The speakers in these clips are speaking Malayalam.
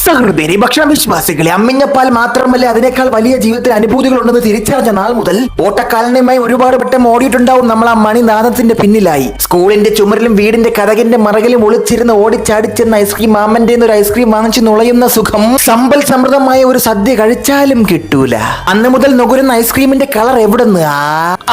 സഹൃദയരെ ഭക്ഷണ വിശ്വാസികളെ, അമ്മിഞ്ഞപ്പാൽ മാത്രമല്ല അതിനേക്കാൾ വലിയ ജീവിതത്തിൽ അനുഭൂതികൾ ഉണ്ടെന്ന് തിരിച്ചറിഞ്ഞ നാൾ മുതൽ ഓട്ടക്കാലനുമായി ഒരുപാട് വട്ടം ഓടിയിട്ടുണ്ടാവും നമ്മൾ ആ മണിനാഥത്തിന്റെ പിന്നിലായി. സ്കൂളിന്റെ ചുമരിലും വീടിന്റെ കതകിന്റെ മറകിലും ഒളിച്ചിരുന്ന് ഓടിച്ചാടിച്ചെന്ന ഐസ്ക്രീം മാമന്റെ ഒരു ഐസ്ക്രീം വാങ്ങിച്ച് നുളയുന്ന സുഖം സമ്പൽ സമൃദ്ധമായ ഒരു സദ്യ കഴിച്ചാലും കിട്ടൂല. അന്ന് മുതൽ നുകരുന്ന ഐസ്ക്രീമിന്റെ കളർ എവിടെന്ന്,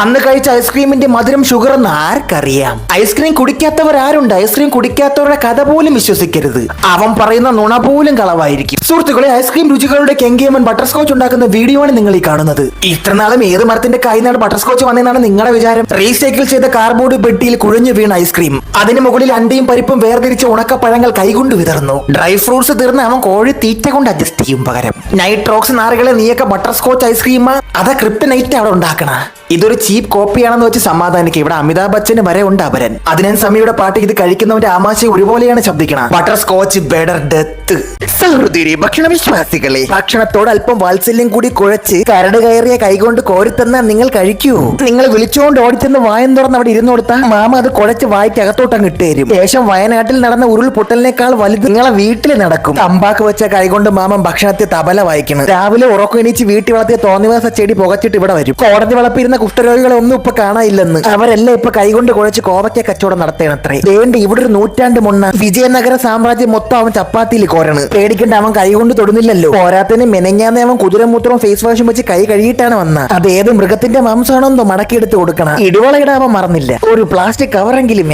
അന്ന് കഴിച്ച ഐസ്ക്രീമിന്റെ മധുരം ഷുഗർ എന്ന് ആർക്കറിയാം? ഐസ്ക്രീം കുടിക്കാത്തവരാരുണ്ട്? ഐസ്ക്രീം കുടിക്കാത്തവരുടെ കഥ പോലും വിശ്വസിക്കരുത്. അവൻ പറയുന്ന നുണ പോലും കളവായിരിക്കും. സുഹൃത്തുക്കളെ, ഐസ്ക്രീം രുചികളുടെ കെങ്കിയമ്മൻ ബട്ടർ സ്കോച്ച് ഉണ്ടാക്കുന്ന വീഡിയോ ആണ് നിങ്ങൾ ഈ കാണുന്നത്. ഇത്രനാളും ഏത് മരത്തിന്റെ കായ്നാണ് ബട്ടർ സ്കോച്ച് വന്നതെന്നാണ് നിങ്ങളുടെ വിചാരം? റീസൈക്കിൾ ചെയ്ത കാർബോർഡ് പെട്ടിയിൽ കുഴഞ്ഞു വീണ ഐസ്ക്രീം, അതിന് മുകളിൽ അണ്ടിയും പരിപ്പും വേർതിരിച്ച ഉണക്കപ്പഴങ്ങൾ കൈകൊണ്ട് വിതർന്നു. ഡ്രൈ ഫ്രൂട്ട്സ് തീർന്ന് അവൻ കോഴി തീറ്റ കൊണ്ട് അഡ്ജസ്റ്റ് ചെയ്യും. പകരം നൈട്രോക്സ് നാറുകളെ നീയൊക്കെ ബട്ടർ സ്കോച്ച് ഐസ്ക്രീമാ അതാ ക്രിപ്റ്റനൈറ്റ് അവിടെ ഉണ്ടാക്കണ? ഇതൊരു ചീപ്പ് കോപ്പിയാണെന്ന് വെച്ച് സമാധാനിക്കുക. ഇവിടെ അമിതാഭ് ബച്ചന് വരെ ഉണ്ട് അപരൻ. അതിനെ സമയയുടെ പാട്ട് ഇത് കഴിക്കുന്നവന്റെ ആമാശയം ഒരുപോലെയാണ് ശബ്ദിക്കണം. Butter scotch better death. സഹൃദയരെ ഭക്ഷണ വിശ്വാസികളെ, ഭക്ഷണത്തോട് അല്പം വാത്സല്യം കൂടി കുഴച്ച് കരട് കയറിയ കൈകൊണ്ട് കോരിത്തന്നാൽ നിങ്ങൾ കഴിക്കൂ. നിങ്ങൾ വിളിച്ചുകൊണ്ട് ഓടിച്ചെന്ന് വായം തുറന്ന് അവിടെ ഇരുന്ന് കൊടുത്താൽ മാമ അത് കുഴച്ച് വായിക്ക് അകത്തോട്ടം ഇട്ടുതരും. ശേഷം വയനാട്ടിൽ നടന്ന ഉരുൾപൊട്ടലിനേക്കാൾ വലുത് നിങ്ങളെ വീട്ടിൽ നടക്കും. തമ്പാക്ക് വെച്ച കൈകൊണ്ട് മാമൻ ഭക്ഷണത്തെ തബല വായിക്കണം. രാവിലെ ഉറക്കം എണീച്ച് വീട്ടിൽ വളർത്തിയ തോന്നിവാസ ചെടി പുകച്ചിട്ട് ഇവിടെ വരും. കോടതി വളപ്പിരുന്ന കുഷ്ഠരോഗികളെ ഒന്നും ഇപ്പൊ കാണാനില്ലെന്ന്. അവരെല്ലാം ഇപ്പൊ കൈകൊണ്ട് കുഴച്ച് കോവയ്ക്ക കച്ചവടം നടത്തണത്രേ. വേണ്ട, ഇവിടെ ഒരു നൂറ്റാണ്ട് മുന്ന വിജയനഗര സാമ്രാജ്യം മൊത്തം അവൻ ചപ്പാത്തിയിൽ കോരാണ്. പേടിക്കേണ്ട, അവൻ കൈകൊണ്ട് തൊടുന്നില്ലല്ലോ. പോരാത്തിന് മെനഞ്ഞാന്ന് അവൻ കുതിരമൂത്രവും ഫേസ് വാഷും വെച്ച് കൈ കഴുകിയിട്ടാണ് വന്ന. അത് ഏത് മൃഗത്തിന്റെ മാംസമാണോ മടക്കിയെടുത്ത് കൊടുക്കണം. ഇടിവള അവൻ മറന്നില്ല. ഒരു പ്ലാസ്റ്റിക് കവറെങ്കിലും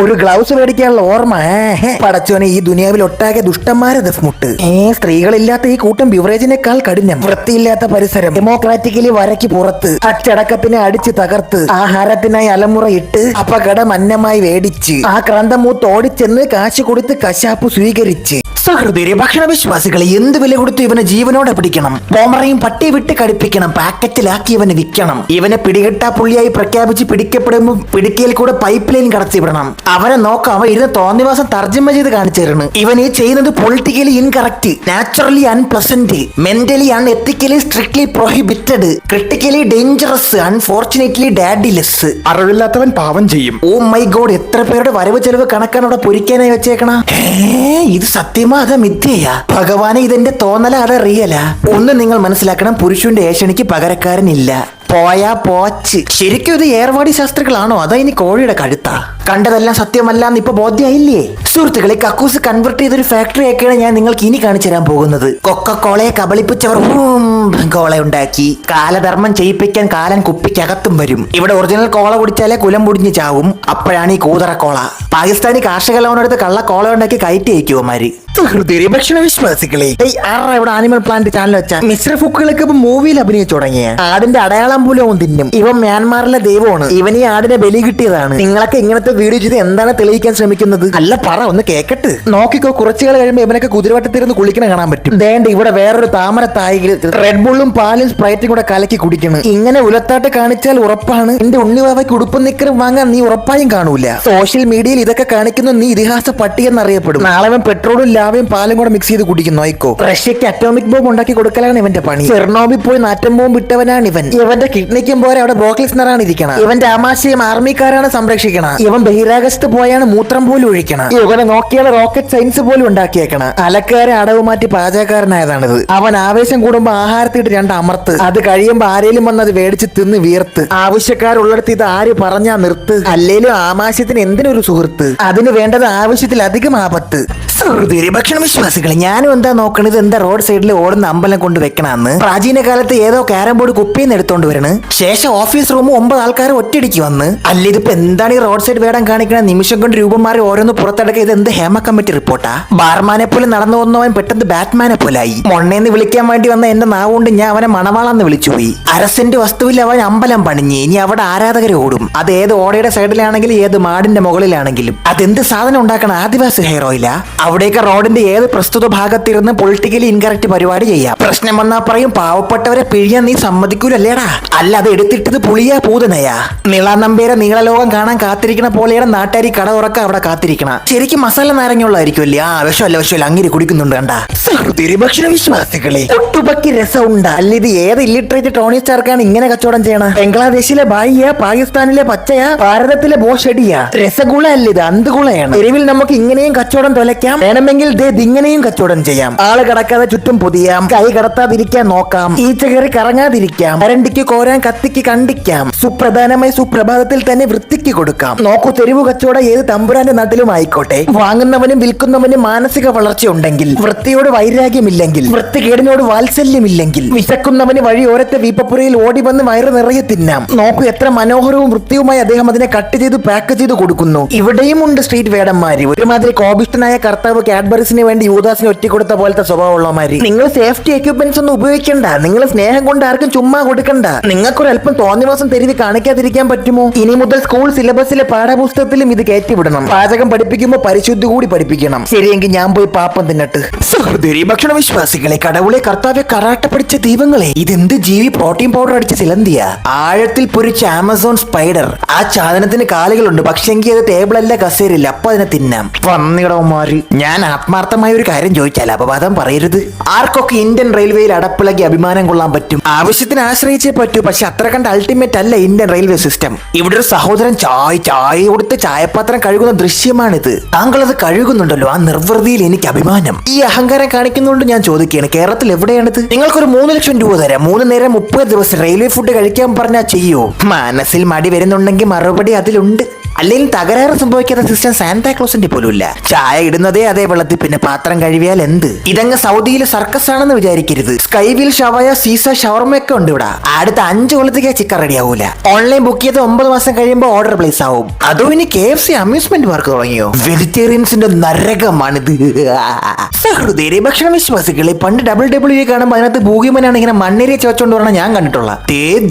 ഒരു ഗ്ലൗസ് മേടിക്കാനുള്ള ഓർമ്മ. പടച്ചോനെ, ഈ ദുനിയാവിൽ ഒട്ടാകെ ദുഷ്ടന്മാരെ ദഫ്മുട്ട്. സ്ത്രീകളില്ലാത്ത ഈ കൂട്ടം ബിവറേജിനേക്കാൾ കഠിനം. വൃത്തിയില്ലാത്ത പരിസരം, ഡെമോക്രാറ്റിക്കലി വരയ്ക്ക് പുറത്ത്, അച്ചടക്കത്തിനെ അടിച്ച് തകർത്ത്, ആഹാരത്തിനായി അലമുറ ഇട്ട് അപകടം അന്നമായി വേടിച്ച്, ആ ക്രാന്തമൂത്ത് ഓടിച്ചെന്ന് കാശ് കൊടുത്ത് കശാപ്പ് സ്വീകരിച്ച്. സഹൃദയരെ ഭക്ഷണ വിശ്വാസികളെ, എന്ത് വില കൊടുത്തു ഇവനെ ജീവനോടെ പിടിക്കണം. ബോമറയും പട്ടി വിട്ട് കടിപ്പിക്കണം. പാക്കറ്റിലാക്കി ഇവനെ വിൽക്കണം. ഇവനെ പിടികിട്ടാ പുള്ളിയായി പ്രഖ്യാപിച്ച് പിടിക്കപ്പെടുമ്പോൾ പിടിക്കയിൽ കൂടെ പൈപ്പ് ലൈൻ കടത്തിവിടണം. അവനെ നോക്കാം, അവൻ ഇരുന്ന് തോന്നിവാസം തർജ്ജമ ചെയ്ത് കാണിച്ചു തരണം. ഇവൻ ഈ ചെയ്യുന്നത് politically incorrect, naturally unpleasant, mentally unethically strictly prohibited, critically dangerous, unfortunately daddyless. അറിവില്ലാത്തവൻ പാവം ചെയ്യും. ഓ മൈ ഗോഡ്, എത്ര പേരുടെ വരവ് ചെലവ് കണക്കാണ് അവിടെ പൊരിക്കാനായി വെച്ചേക്കണ. ഇത് സത്യമാ അതാ മിഥ്യയാ? ഭഗവാനെ, ഇതെന്റെ തോന്നല അതാ റിയലാ? ഒന്ന് നിങ്ങൾ മനസ്സിലാക്കണം, പുരുഷന്റെ ഏഷണിക്ക് പകരക്കാരനില്ല. പോയാ പോച്ച്. ശരിക്കും ഇത് ഏർവാടി ശാസ്ത്രികളാണോ അതാ ഇനി കോഴിയുടെ കഴുത്താ? കണ്ടതെല്ലാം സത്യമല്ലാന്ന് ഇപ്പൊ ബോധ്യമായില്ലേ? സുഹൃത്തുക്കളെ, കക്കൂസ് കൺവെർട്ട് ചെയ്തൊരു ഫാക്ടറി ഒക്കെയാണ് ഞാൻ നിങ്ങൾക്ക് ഇനി കാണിച്ചു തരാൻ പോകുന്നത്. കൊക്കക്കോളയെ കബളിപ്പിച്ചവർ കോള ഉണ്ടാക്കി. കാലധർമ്മം ചെയ്യിപ്പിക്കാൻ കാലൻ കുപ്പിക്കകത്തും വരും. ഇവിടെ ഒറിജിനൽ കോള കുടിച്ചാലേ കുലം പൊടിഞ്ഞ് ചാവും. അപ്പോഴാണ് ഈ കൂതറ കോള. പാകിസ്ഥാനി കാർഷിക ലോൺ എടുത്ത് കള്ള കോള ഉണ്ടാക്കി കയറ്റി അയക്കുവന്മാര്. ഹൃദയ ഭക്ഷണ വിശ്വാസികളെ, ഇവിടെ ആനിമൽ പ്ലാന്റ് ചാനൽ വെച്ച മിശ്ര ഫുക്കുകളൊക്കെ ഇപ്പൊ മൂവിയിൽ അഭിനയിച്ചു തുടങ്ങിയ. ആടിന്റെ അടയാളം പോലും തിന്നും. ഇവൻ മ്യാൻമാറിലെ ദൈവമാണ്. ഇവൻ ഈ ആടിനെ ബലി കിട്ടിയതാണ്. നിങ്ങളൊക്കെ ഇങ്ങനത്തെ വീഡിയോ ചെയ്ത് എന്താണ് തെളിയിക്കാൻ ശ്രമിക്കുന്നത്? അല്ല, പറ, ഒന്ന് കേക്കട്ട്. നോക്കിക്കോ, കുറച്ചുകൾ കഴിയുമ്പോ ഇവനൊക്കെ കുതിരവട്ടത്തിരുന്ന് കുളിക്കണ കാണാൻ പറ്റും. ദേണ്ട, ഇവിടെ വേറൊരു താമര തായികൾ റെഡ് ബുള്ളും പാലും സ്പ്രൈറ്റും കൂടെ കലക്കി കുടിക്കണം. ഇങ്ങനെ ഉലത്താട്ട് കാണിച്ചാൽ ഉറപ്പാണ് എന്റെ ഉണ്ണിവാവയ്ക്ക് ഉടുപ്പും നിക്കറും വാങ്ങാൻ നീ ഉറപ്പായും കാണൂല. സോഷ്യൽ മീഡിയയിൽ ഇതൊക്കെ കാണിക്കുന്നു നീ ഇതിഹാസ പട്ടി എന്നറിയപ്പെടും. നാളെ അവൻ പെട്രോളും ലാവയും പാലും കൂടെ മിക്സ് ചെയ്ത് കുടിക്കുന്നു. നോയിക്കോ, റഷ്യക്ക് അറ്റോമിക് ബോംബ് ഉണ്ടാക്കി കൊടുക്കലാണ് ഇവന്റെ പണി. ചെർണോബിൽ പോയി നാറ്റം ബോംബ് ഇട്ടവനാണ് ഇവൻ. ഇവന്റെ കിഡ്നിക്കും പോരെ അവിടെ ബ്രോക്ലിസ്നറാണ് ഇരിക്കണം. ഇവന്റെ ആമാശയം ആർമിക്കാരാണ് സംരക്ഷിക്കണം. ഇവൻ ബഹിരാകാശത്ത് പോയാണ് മൂത്രം പോലും ഒഴിക്കണം. ഇവനെ നോക്കിയാൽ റോക്കറ്റ് സയൻസ് പോലും ഉണ്ടാക്കിയേക്കണം. അലക്കാരെ അടവ് മാറ്റി പാചകക്കാരനായതാണിത്. അവൻ ആവേശം കൂടുമ്പോ ആഹാരത്തിട്ട് രണ്ട് അമർത്ത്. അത് കഴിയുമ്പോ ആരേലും വന്ന് അത് വേടിച്ച് തിന്ന് വീർത്ത്. ആവശ്യക്കാരുള്ളിടത്ത് ഇത് ആര് പറഞ്ഞാ നിർത്ത്. അല്ലേലും ആമാശയത്തിന് എന്തിനൊരു സുഹൃത്ത്? അതിന് വേണ്ടത് ആവശ്യത്തിലധികം ആപത്ത്. ഭക്ഷണ വിശ്വാസികളെ, ഞാനും എന്താ നോക്കണത്, എന്താ റോഡ് സൈഡിൽ ഓടുന്ന അമ്പലം കൊണ്ട് വെക്കണമെന്ന്. പ്രാചീന കാലത്ത് ഏതോ ക്യാരം ബോർഡ് കുപ്പിന്ന് എടുത്തോണ്ട് വരണ്. ശേഷം ഓഫീസ് റൂം 9 ആൾക്കാർ ഒറ്റയടിക്ക് വന്ന്. അല്ല, ഇതിപ്പോ എന്താണ് ഈ റോഡ് സൈഡ് വേടം കാണിക്കണ? നിമിഷം കൊണ്ട് രൂപന്മാരെ ഓരോന്ന് പുറത്തടക്കുക. ഇത് എന്ത് ഹേമ കമ്മിറ്റി റിപ്പോർട്ടാ? ബാർമാനെ പോലെ നടന്നു വന്നവൻ പെട്ടെന്ന് ബാറ്റ്മാനെ പോലായി. മൊണ്ണേന്ന് വിളിക്കാൻ വേണ്ടി വന്ന എന്റെ നാവുകൊണ്ട് ഞാൻ അവനെ മണവാളാന്ന് വിളിച്ചുപോയി. അരസെന്റ് വസ്തുവിൽ അവൻ അമ്പലം പണിഞ്ഞ്. ഇനി അവിടെ ആരാധകർ ഓടും. അത് ഏത് ഓടയുടെ സൈഡിലാണെങ്കിലും ഏത് മാടിന്റെ മുകളിലാണെങ്കിലും. അതെന്ത് സാധനം ഉണ്ടാക്കണ? ആദിവാസി ഹെയർ ഓയിലാ? അവിടേക്ക് റോഡിന്റെ ഏത് പ്രസ്തുത ഭാഗത്തിരുന്ന് പൊളിറ്റിക്കലി ഇൻകറക്റ്റ് പരിപാടി ചെയ്യാം. പ്രശ്നം വന്നാ പറയും പാവപ്പെട്ടവരെ പിഴിയാൻ നീ സമ്മതിക്കൂലല്ലേടാ? അല്ല, അത് എടുത്തിട്ടത് പുളിയാ പൂതനയാ? നീളാനമ്പേരെ നീളലോകം കാണാൻ കാത്തിരിക്കണ പോലെ പോലെയാണ് നാട്ടുകാരി കട തുറക്ക അവിടെ കാത്തിരിക്കണ. ശരിക്കും മസാല നാരങ്ങളുള്ളായിരിക്കുമല്ലേ? ആ വിഷമല്ല അങ്ങനെ കുടിക്കുന്നുണ്ട് കണ്ട. ഭക്ഷണ വിശ്വാസികളെ ഒട്ടുപക്കി രസമുണ്ട്. അല്ല ഇത് ഏത് ഇല്ലിട്രേറ്റ് ടോണി സ്റ്റാർക്കാണ് ഇങ്ങനെ കച്ചവടം ചെയ്യണ? ബംഗ്ലാദേശിലെ ബായിയ, പാകിസ്ഥാനിലെ പച്ചയ, ഭാരതത്തിലെ ബോഷടിയ. രസഗുള അല്ല ഇത്, അന്തുകുളയാണ്. തെരുവിൽ നമുക്ക് ഇങ്ങനെയും കച്ചവടം തുലയ്ക്കാം, വേണമെങ്കിൽ ഇങ്ങനെയും കച്ചവടം ചെയ്യാം. ആള് കടക്കാതെ ചുറ്റും പൊതിയാം, കൈ കടത്താതിരിക്കാൻ നോക്കാം, ഈച്ച കയറി കറങ്ങാതിരിക്കാം, കരണ്ടിക്ക് കോരാൻ കത്തിക്ക് കണ്ടിക്കാം, സുപ്രധാനമായി സുപ്രഭാതത്തിൽ തന്നെ വൃത്തിക്ക് കൊടുക്കാം. നോക്കൂ, തെരുവ് കച്ചവടം ഏത് തമ്പുരാന്റെ നാട്ടിലും ആയിക്കോട്ടെ, വാങ്ങുന്നവനും വിൽക്കുന്നവനും മാനസിക വളർച്ച ഉണ്ടെങ്കിൽ, വൃത്തിയോട് വൈരാഗ്യമില്ലെങ്കിൽ, വൃത്തികേടിനോട് വാത്സല്യമില്ലെങ്കിൽ, വിശക്കുന്നവന് വഴിയോരത്തെ വീപ്പപ്പുരയിൽ ഓടി വന്ന് വയറ് നിറയെ തിന്നാം. നോക്കൂ എത്ര മനോഹരവും വൃത്തിയുമായി അദ്ദേഹം അതിനെ കട്ട് ചെയ്ത് പാക്ക് ചെയ്ത് കൊടുക്കുന്നു. ഇവിടെയും ഉണ്ട് സ്ട്രീറ്റ് വേടന്മാര്, ഒരുമാതിരി കോപിഷ്ടനായ കർത്താവ് കാഡ്ബറീസിന് വേണ്ടി യൂദാസിനെ ഒറ്റിക്കൊടുത്ത പോലത്തെ സ്വഭാവമുള്ളമാര്. നിങ്ങൾ സേഫ്റ്റി എക്യുപ്മെന്റ്സ് ഒന്നും ഉപയോഗിക്കണ്ട, നിങ്ങൾ സ്നേഹം കൊണ്ട് ആർക്കും ചുമ്മാ കൊടുക്കണ്ട. നിങ്ങൾക്കൊരല്പം തോന്നിവാസം തെരുവി കാണിക്കാതിരിക്കാൻ പറ്റുമോ? ഇനി മുതൽ സ്കൂൾ സിലബസിലെ പാഠപുസ്തകത്തിലും ഇത് കയറ്റിവിടണം. പാചകം പഠിപ്പിക്കുമ്പോൾ പരിശുദ്ധി കൂടി പഠിപ്പിക്കണം. ശരിയെങ്കിൽ ഞാൻ പോയി പാപ്പം തിന്നട്ട്. സഹോദരി ഭക്ഷണ വിശ്വാസികളെ, കടവുളെ കർത്താവെ കറാട്ട പഠിച്ച ദൈവങ്ങളെ, ഇതെന്ത് ജീവി പ്രോട്ടീൻ പൗഡർ അടിച്ച സിലന്തിയ? ആഴത്തിൽ പൊരിച്ച ആമസോൺ സ്പൈഡർ. ആ സാധനത്തിന് കാലുകളുണ്ട്, പക്ഷെങ്കിൽ അത് ടേബിളല്ല കസേരയില്ല, അപ്പൊ അതിനെ തിന്നാം. പന്നിടവന്മാര്. ഞാൻ ആത്മാർത്ഥമായ ഒരു കാര്യം ചോദിച്ചാൽ അപവാദം പറയരുത്. ആർക്കൊക്കെ ഇന്ത്യൻ റെയിൽവേയിൽ അടപ്പിളകി അഭിമാനം കൊള്ളാൻ പറ്റും? ആവശ്യത്തിന് ആശ്രയിച്ചേ പറ്റൂ, പക്ഷെ അത്ര കണ്ട് അൾട്ടിമേറ്റ് അല്ല ഇന്ത്യൻ റെയിൽവേ സിസ്റ്റം. ഇവിടെ ഒരു സഹോദരൻ ചായ കൊടുത്ത് ചായപാത്രം കഴുകുന്ന ദൃശ്യമാണിത്. താങ്കൾ അത് കഴുകുന്നുണ്ടല്ലോ, ആ നിർവൃതിയിൽ എനിക്ക് അഭിമാനം. ഈ അഹങ്കാരം കാണിക്കുന്നതുകൊണ്ട് ഞാൻ ചോദിക്കുകയാണ്, കേരളത്തിൽ എവിടെയാണിത്? നിങ്ങൾക്കൊരു 3 ലക്ഷം രൂപ തരാം, 3 നേരം 30 ദിവസം റെയിൽവേ ഫുഡ് കഴിക്കാൻ പറഞ്ഞാൽ ചെയ്യോ? മനസ്സിൽ മടി വരുന്നുണ്ടെങ്കിൽ മറുപടി അതിലുണ്ട്. അല്ലെങ്കിൽ തകരാറ് സംഭവിക്കാത്ത സിസ്റ്റം സാന്താക്ലോസിന്റെ പോലും ഇല്ല. ചായ ഇടുന്നതേ അതേ വെള്ളത്തിൽ, പിന്നെ പാത്രം കഴിവിയാൽ എന്ത്? ഇതങ്ങ് സൗദിയിലെ സർക്കസ് ആണെന്ന് വിചാരിക്കരുത്. സ്കൈവിൽ ഷവായ, സീസ, ഷവർമയൊക്കെ ഉണ്ട് ഇവിടെ. അടുത്ത 5 കൊല്ലത്തേക്ക് ചിക്കൻ റെഡി ആവൂല. ഓൺലൈൻ ബുക്ക് ചെയ്ത് 9 മാസം കഴിയുമ്പോൾ ഓർഡർ പ്ലേസ് ആവും. അതോ ഇനി KFC അമ്യൂസ്മെന്റ് പാർക്ക് തുടങ്ങിയോ? വെജിറ്റേറിയൻസിന്റെ നരകമാണിത്. സഹൃദയ ഭക്ഷണ വിശ്വാസികളെ, പണ്ട് WWE കാണുമ്പോൾ അതിനകത്ത് ഭൂമിമനാണ് ഇങ്ങനെ മണ്ണിരെ ചോദിച്ചോണ്ട് പറഞ്ഞാൽ ഞാൻ കണ്ടിട്ടുള്ള.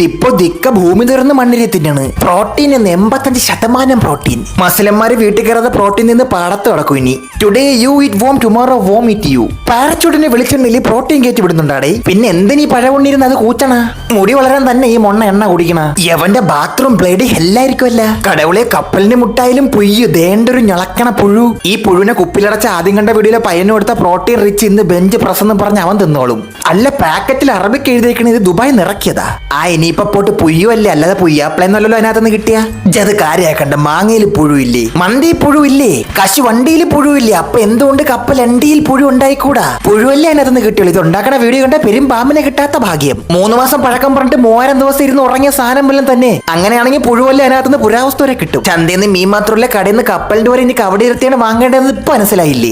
ദിപ്പോ ദിക്ക ഭൂമി തുറന്ന് മണ്ണിരെ തിന്നാണ്. പ്രോട്ടീൻ എന്ന് 85% പ്രോട്ടീൻ. മസലന്മാര് വീട്ടിൽ കയറാതെ പ്രോട്ടീൻ നിന്ന് പാടത്ത് കിടക്കും. ഇനി today you eat worm tomorrow worm eat you. പാരച്ചൂട്ടിനെ വിളിച്ചിട്ടുണ്ടെങ്കിൽ പ്രോട്ടീൻ കയറ്റി വിടുന്നുണ്ടാടേ. പിന്നെ എന്തിനീ പഴകൊണ്ടിരുന്ന് അത് കൂച്ചണ? മുടി വളരാൻ തന്നെ ഈ മൊണ്ണ എണ്ണ കുടിക്കണ. യവന്റെ ബാത്റൂം ബ്ലേഡ് എല്ലായിരിക്കുമല്ല. കടവുളെ കപ്പലിന്റെ മുട്ടായാലും പുയ്യ് ദേണ്ടൊരു ഞളക്കണ പുഴു. ഈ പുഴുവിനെ കുപ്പിലടച്ച ആദ്യം കണ്ട വീഡിയോയിലെ പയ്യന് കൊടുത്ത പ്രോട്ടീൻ റിച്ച് ഇന്ന് ബെഞ്ച് പ്രസ് എന്ന് പറഞ്ഞ് അവൻ തിന്നോളും. അല്ല, പാക്കറ്റിൽ അറബിക്ക് എഴുതിയേക്കണ ഇത് ദുബായ് നിറക്കിയതാ. ആ ഇനിയിപ്പോ പോട്ട് പുയ്യോ അല്ലേ, അല്ലാതെ പുയ്യാപ്പിളെന്നല്ലോ അതിനകത്തുനിന്ന് കിട്ടിയ. ജത് കാര്യാക്കണ്ട. മാങ്ങയിൽ പുഴുവില്ലേ, മന്തി പുഴുവില്ലേ, കശു വണ്ടിയിൽ പുഴുവില്ലേ, അപ്പൊ എന്തുകൊണ്ട് കപ്പൽ അണ്ടിയിൽ പുഴു ഉണ്ടായിക്കൂടാ? പുഴുവല്ലേ അതിനകത്തുനിന്ന് കിട്ടിയുള്ളൂ. ഇത് ഉണ്ടാക്കണ വീഡിയോ കണ്ട പെരും പാമ്പിനെ കിട്ടാത്ത ഭാഗ്യം. 3 മാസം പഴക്കം പറഞ്ഞിട്ട് 3000 ദിവസം ഇരുന്ന് ഉറങ്ങിയ സാധനം വല്ലതും തന്നെ. അങ്ങനെയാണെങ്കിൽ പുഴുവല്ലേ അതിനകത്തുനിന്ന് പുരാവസ്തു വരെ കിട്ടും. ചന്തയിൽ നിന്ന് മീൻ മാത്രമല്ല, കടയിൽ നിന്ന് കപ്പലിന്റെ വരെ ഇനി കവടി ഇരുത്തിയാണ് വാങ്ങേണ്ടതെന്ന് ഇപ്പൊ മനസ്സിലായില്ലേ?